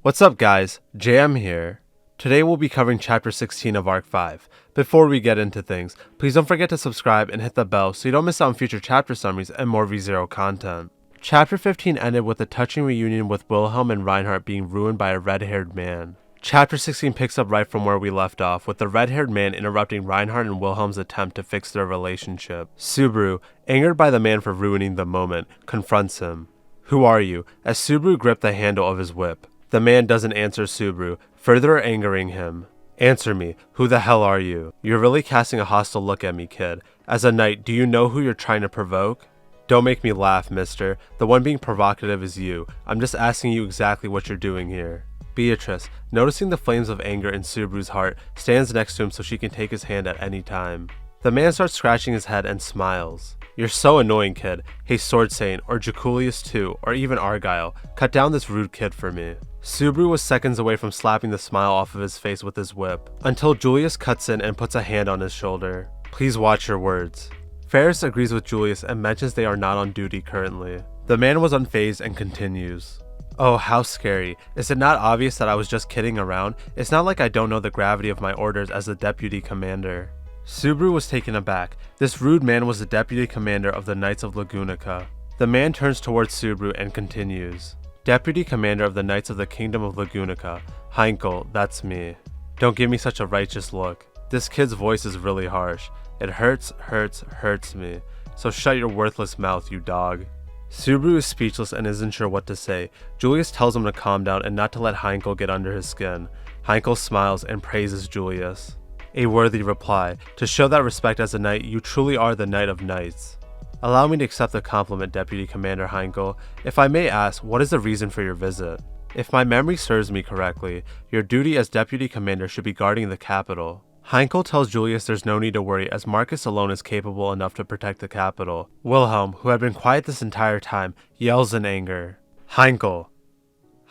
What's up guys, JM here. Today we'll be covering Chapter 16 of Arc 5. Before we get into things, please don't forget to subscribe and hit the bell so you don't miss out on future chapter summaries and more ReZero content. Chapter 15 ended with a touching reunion with Wilhelm and Reinhard being ruined by a red-haired man. Chapter 16 picks up right from where we left off, with the red-haired man interrupting Reinhard and Wilhelm's attempt to fix their relationship. Subaru, angered by the man for ruining the moment, confronts him. "Who are you?" as Subaru gripped the handle of his whip. The man doesn't answer Subaru, further angering him. "Answer me, who the hell are you? You're really casting a hostile look at me, kid. As a knight, do you know who you're trying to provoke?" "Don't make me laugh, mister. The one being provocative is you. I'm just asking you exactly what you're doing here." Beatrice, noticing the flames of anger in Subaru's heart, stands next to him so she can take his hand at any time. The man starts scratching his head and smiles. "You're so annoying, kid. Hey, Sword Saint, or Jaculius too, or even Argyle, cut down this rude kid for me." Subaru was seconds away from slapping the smile off of his face with his whip, until Julius cuts in and puts a hand on his shoulder. "Please watch your words." Ferris agrees with Julius and mentions they are not on duty currently. The man was unfazed and continues. "Oh, how scary. Is it not obvious that I was just kidding around? It's not like I don't know the gravity of my orders as the deputy commander." Subaru was taken aback. This rude man was the deputy commander of the Knights of Lagunica. The man turns towards Subaru and continues. "Deputy commander of the Knights of the Kingdom of Lagunica. Heinkel, that's me." "Don't give me such a righteous look. This kid's voice is really harsh. It hurts me. So shut your worthless mouth, you dog." Subaru is speechless and isn't sure what to say. Julius tells him to calm down and not to let Heinkel get under his skin. Heinkel smiles and praises Julius. "A worthy reply. To show that respect as a knight, you truly are the Knight of Knights." "Allow me to accept the compliment, Deputy Commander Heinkel. If I may ask, what is the reason for your visit?" "If my memory serves me correctly, your duty as Deputy Commander should be guarding the capital." Heinkel tells Julius there's no need to worry as Marcus alone is capable enough to protect the capital. Wilhelm, who had been quiet this entire time, yells in anger. "Heinkel!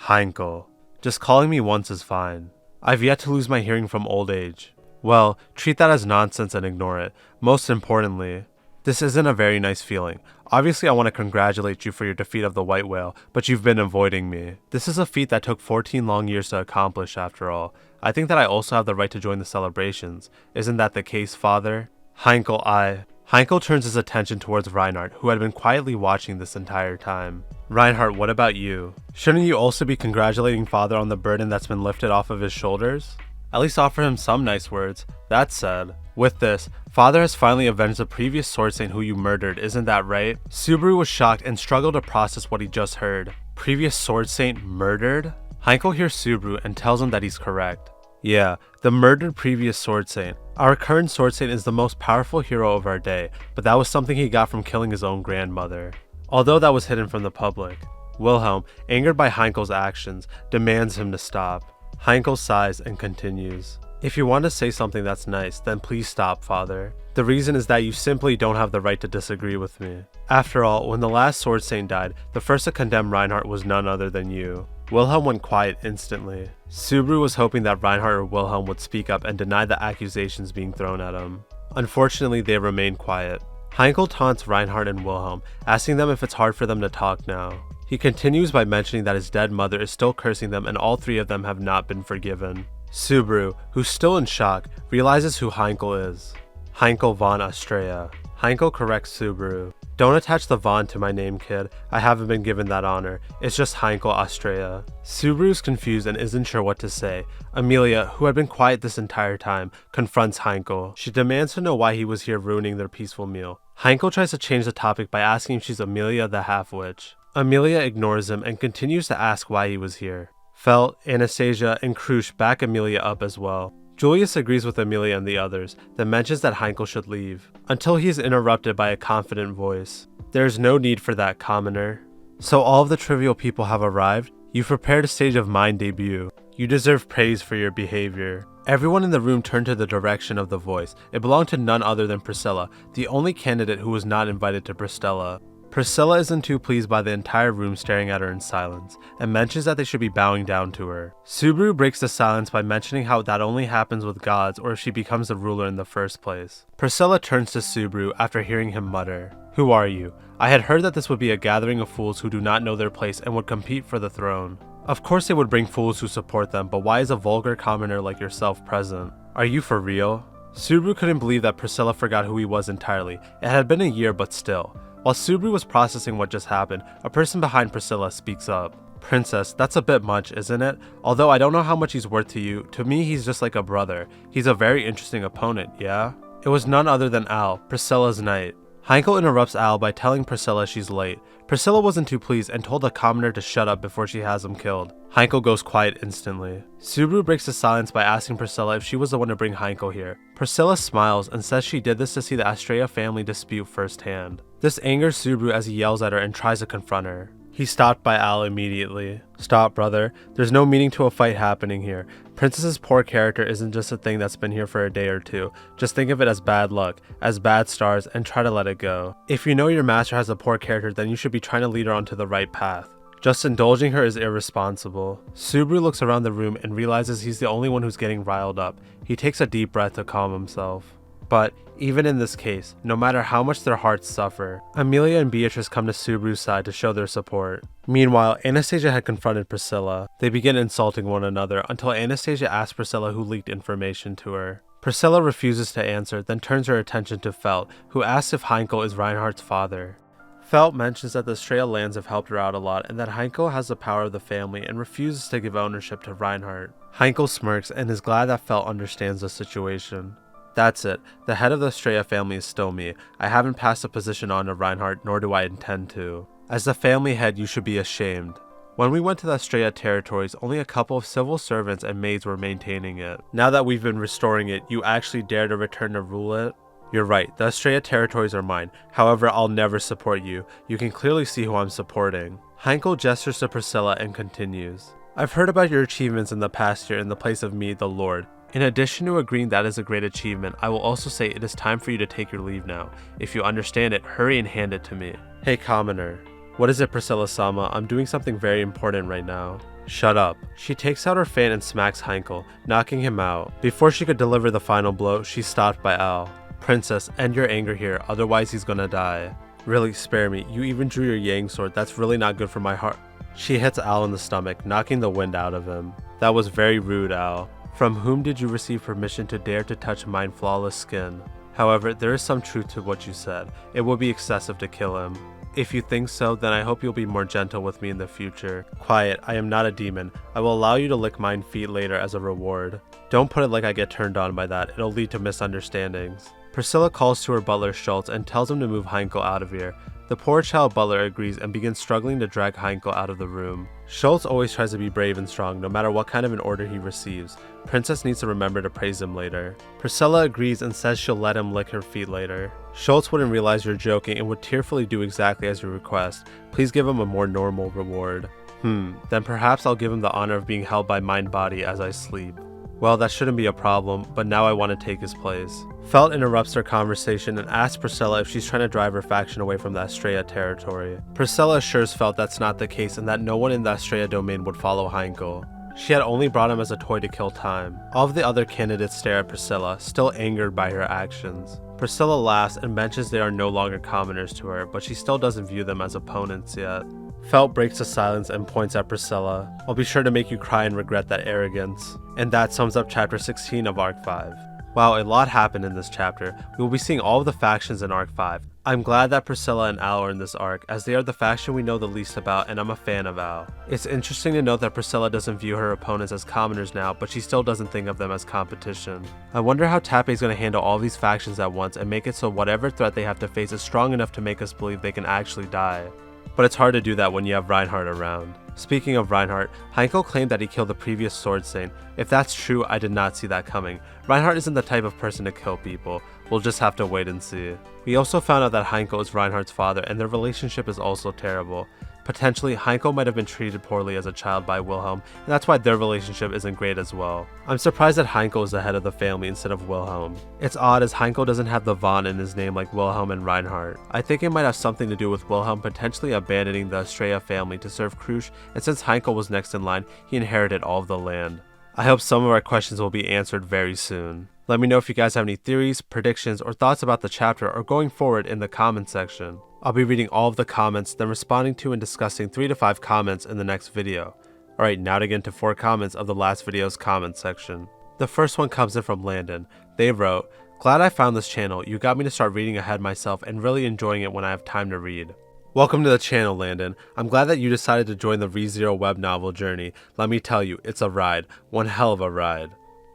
Heinkel! Just calling me once is fine. I've yet to lose my hearing from old age." "Well, treat that as nonsense and ignore it. Most importantly, this isn't a very nice feeling. Obviously I want to congratulate you for your defeat of the White Whale, but you've been avoiding me. This is a feat that took 14 long years to accomplish after all. I think that I also have the right to join the celebrations. Isn't that the case, father?" Heinkel turns his attention towards Reinhard, who had been quietly watching this entire time. "Reinhard, what about you? Shouldn't you also be congratulating father on the burden that's been lifted off of his shoulders? At least offer him some nice words. That said, with this, father has finally avenged the previous Sword Saint who you murdered, isn't that right?" Subaru was shocked and struggled to process what he just heard. Previous Sword Saint murdered? Heinkel hears Subaru and tells him that he's correct. "Yeah, the murdered previous Sword Saint. Our current Sword Saint is the most powerful hero of our day, but that was something he got from killing his own grandmother. Although that was hidden from the public." Wilhelm, angered by Heinkel's actions, demands him to stop. Heinkel sighs and continues. "If you want to say something that's nice, then please stop, father. The reason is that you simply don't have the right to disagree with me. After all, when the last Sword Saint died, the first to condemn Reinhard was none other than you." Wilhelm went quiet instantly. Subaru was hoping that Reinhard or Wilhelm would speak up and deny the accusations being thrown at him. Unfortunately, they remained quiet. Heinkel taunts Reinhard and Wilhelm, asking them if it's hard for them to talk now. He continues by mentioning that his dead mother is still cursing them and all three of them have not been forgiven. Subaru, who's still in shock, realizes who Heinkel is. Heinkel von Astrea. Heinkel corrects Subaru. "Don't attach the von to my name, kid. I haven't been given that honor. It's just Heinkel Astrea." Subaru's confused and isn't sure what to say. Amelia, who had been quiet this entire time, confronts Heinkel. She demands to know why he was here ruining their peaceful meal. Heinkel tries to change the topic by asking if she's Amelia the Half-Witch. Amelia ignores him and continues to ask why he was here. Felt, Anastasia, and Krush back Amelia up as well. Julius agrees with Amelia and the others, then mentions that Heinkel should leave, until he is interrupted by a confident voice. "There is no need for that, commoner. So all of the trivial people have arrived? You've prepared a stage of mine debut. You deserve praise for your behavior." Everyone in the room turned to the direction of the voice. It belonged to none other than Priscilla, the only candidate who was not invited to Priscilla. Priscilla isn't too pleased by the entire room staring at her in silence, and mentions that they should be bowing down to her. Subaru breaks the silence by mentioning how that only happens with gods or if she becomes the ruler in the first place. Priscilla turns to Subaru after hearing him mutter, "Who are you? I had heard that this would be a gathering of fools who do not know their place and would compete for the throne." Of course they would bring fools who support them, but why is a vulgar commoner like yourself present? Are you for real? Subaru couldn't believe that Priscilla forgot who he was entirely. It had been a year, but still. While Subaru was processing what just happened, a person behind Priscilla speaks up. Princess, that's a bit much, isn't it? Although I don't know how much he's worth to you, to me he's just like a brother. He's a very interesting opponent, yeah? It was none other than Al, Priscilla's knight. Heinkel interrupts Al by telling Priscilla she's late. Priscilla wasn't too pleased and told the commoner to shut up before she has him killed. Heinkel goes quiet instantly. Subaru breaks the silence by asking Priscilla if she was the one to bring Heinkel here. Priscilla smiles and says she did this to see the Astrea family dispute firsthand. This angers Subaru as he yells at her and tries to confront her. He's stopped by Al immediately. Stop, brother. There's no meaning to a fight happening here. Princess's poor character isn't just a thing that's been here for a day or two. Just think of it as bad luck, as bad stars, and try to let it go. If you know your master has a poor character, then you should be trying to lead her onto the right path. Just indulging her is irresponsible. Subaru looks around the room and realizes he's the only one who's getting riled up. He takes a deep breath to calm himself. But even in this case, no matter how much their hearts suffer, Amelia and Beatrice come to Subaru's side to show their support. Meanwhile, Anastasia had confronted Priscilla. They begin insulting one another until Anastasia asks Priscilla who leaked information to her. Priscilla refuses to answer, then turns her attention to Felt, who asks if Heinkel is Reinhard's father. Felt mentions that the Astrea lands have helped her out a lot and that Heinkel has the power of the family and refuses to give ownership to Reinhard. Heinkel smirks and is glad that Felt understands the situation. That's it. The head of the Astrea family is still me. I haven't passed the position on to Reinhard, nor do I intend to. As the family head, you should be ashamed. When we went to the Astrea territories, only a couple of civil servants and maids were maintaining it. Now that we've been restoring it, you actually dare to return to rule it? You're right, the Astrea territories are mine. However, I'll never support you. You can clearly see who I'm supporting. Heinkel gestures to Priscilla and continues. I've heard about your achievements in the past year in the place of me, the Lord. In addition to agreeing that is a great achievement, I will also say it is time for you to take your leave now. If you understand it, hurry and hand it to me. Hey, commoner. What is it, Priscilla-sama? I'm doing something very important right now. Shut up. She takes out her fan and smacks Heinkel, knocking him out. Before she could deliver the final blow, she's stopped by Al. Princess, end your anger here, otherwise he's gonna die. Really, spare me. You even drew your Yang sword. That's really not good for my heart. She hits Al in the stomach, knocking the wind out of him. That was very rude, Al. From whom did you receive permission to dare to touch mine flawless skin? However, there is some truth to what you said. It would be excessive to kill him. If you think so, then I hope you'll be more gentle with me in the future. Quiet, I am not a demon. I will allow you to lick mine feet later as a reward. Don't put it like I get turned on by that. It'll lead to misunderstandings. Priscilla calls to her butler Schultz and tells him to move Heinkel out of here. The poor child butler agrees and begins struggling to drag Heinkel out of the room. Schultz always tries to be brave and strong no matter what kind of an order he receives. Princess needs to remember to praise him later. Priscilla agrees and says she'll let him lick her feet later. Schultz wouldn't realize you're joking and would tearfully do exactly as you request. Please give him a more normal reward. Then perhaps I'll give him the honor of being held by mind-body as I sleep. Well, that shouldn't be a problem, but now I want to take his place. Felt interrupts their conversation and asks Priscilla if she's trying to drive her faction away from the Astrea territory. Priscilla assures Felt that's not the case and that no one in the Astrea domain would follow Heinkel. She had only brought him as a toy to kill time. All of the other candidates stare at Priscilla, still angered by her actions. Priscilla laughs and mentions they are no longer commoners to her, but she still doesn't view them as opponents yet. Felt breaks the silence and points at Priscilla. I'll be sure to make you cry and regret that arrogance. And that sums up chapter 16 of Arc 5. Wow, a lot happened in this chapter. We will be seeing all of the factions in Arc 5. I'm glad that Priscilla and Al are in this arc, as they are the faction we know the least about, and I'm a fan of Al. It's interesting to note that Priscilla doesn't view her opponents as commoners now, but she still doesn't think of them as competition. I wonder how Tappei is going to handle all these factions at once and make it so whatever threat they have to face is strong enough to make us believe they can actually die. But it's hard to do that when you have Reinhard around. Speaking of Reinhard, Heinkel claimed that he killed the previous Sword Saint. If that's true, I did not see that coming. Reinhard isn't the type of person to kill people. We'll just have to wait and see. We also found out that Heinkel is Reinhard's father and their relationship is also terrible. Potentially, Heinkel might have been treated poorly as a child by Wilhelm, and that's why their relationship isn't great as well. I'm surprised that Heinkel is the head of the family instead of Wilhelm. It's odd as Heinkel doesn't have the von in his name like Wilhelm and Reinhard. I think it might have something to do with Wilhelm potentially abandoning the Astrea family to serve Krusch, and since Heinkel was next in line, he inherited all of the land. I hope some of our questions will be answered very soon. Let me know if you guys have any theories, predictions, or thoughts about the chapter or going forward in the comment section. I'll be reading all of the comments, then responding to and discussing 3 to 5 comments in the next video. Alright, now to get into 4 comments of the last video's comment section. The first one comes in from Landon. They wrote, "Glad I found this channel. You got me to start reading ahead myself and really enjoying it when I have time to read." Welcome to the channel, Landon. I'm glad that you decided to join the ReZero web novel journey. Let me tell you, it's a ride. One hell of a ride.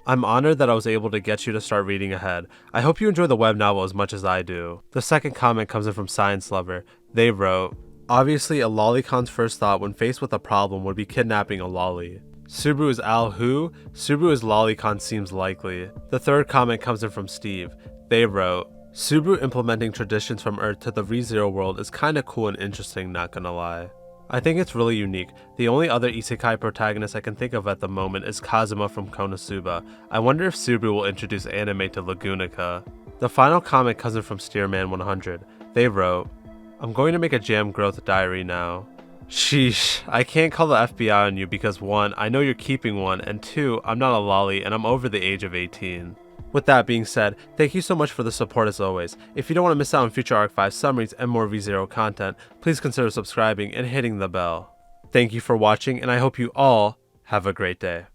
I'm honored that I was able to get you to start reading ahead. I hope you enjoy the web novel as much as I do. The second comment comes in from Science Lover. They wrote, "Obviously, a lollycon's first thought when faced with a problem would be kidnapping a lolly. Subaru is Al who? Subaru is lolicon seems likely." The third comment comes in from Steve. They wrote, "Subaru implementing traditions from Earth to the ReZero world is kinda cool and interesting, not gonna lie. I think it's really unique. The only other isekai protagonist I can think of at the moment is Kazuma from Konosuba. I wonder if Subaru will introduce anime to Lagunica." The final comment comes in from Steerman100. They wrote, "I'm going to make a jam growth diary now." Sheesh, I can't call the FBI on you because 1, I know you're keeping one, and 2, I'm not a lolly and I'm over the age of 18. With that being said, thank you so much for the support as always. If you don't want to miss out on future Arc 5 summaries and more ReZero content, please consider subscribing and hitting the bell. Thank you for watching, and I hope you all have a great day.